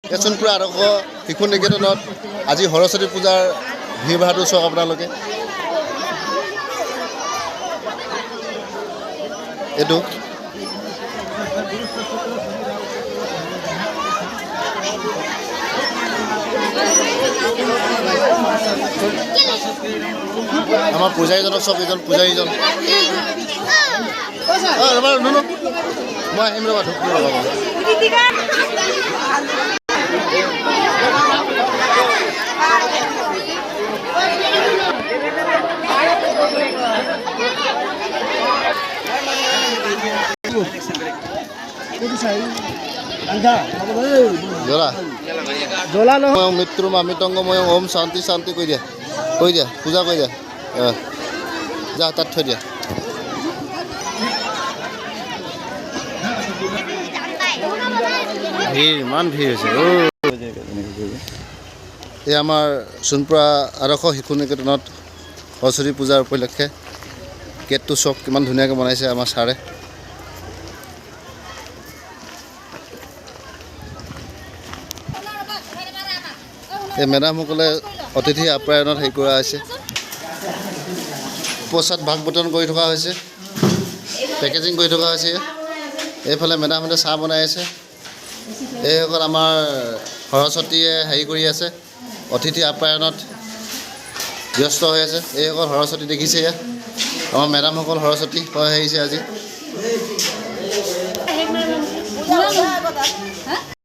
সোণপুৰ আদৰ্শ শিশু নিকেতনত আজি সৰস্বতী পূজাৰ ভিৰ ভাৰটো চাওক আপোনালোকে। এইটো আমাৰ পূজাৰীজনক চাওক, এইজন পূজাৰীজন। ৰ'বা নুনু, মই আহিম ৰ'বা, ধূপ লগাব। মৃত্যুৰ মামিতংগময় ওম শান্তি শান্তি কৈ দিয়া, পূজা কৰি দিয়া। যা তাত থৈ দিয়া। ভিৰ, ইমান ভিৰ হৈছে। এই আমাৰ সোণপুৰ আদৰ্শ শিশু নিকেতনত সৰস্বতী পূজাৰ উপলক্ষে গেটটো চক কিমান ধুনীয়াকৈ বনাইছে আমাৰ ছাৰে। এই মেডামসকলে অতিথি আপ্যায়নত হেৰি কৰা হৈছে, প্ৰসাদ ভাগ বতৰণ কৰি থকা হৈছে, পেকেজিং কৰি থকা হৈছে। এইফালে মেডামহঁতে চাহ বনাই আছে। এইসকল আমাৰ সৰস্বতীয়ে হেৰি কৰি আছে, অতিথি আপ্যায়নত ব্যস্ত হৈ আছে। এইসকল সৰস্বতী দেখিছে, আমাৰ মেডামসকল সৰস্বতী হৈ আহিছে আজি।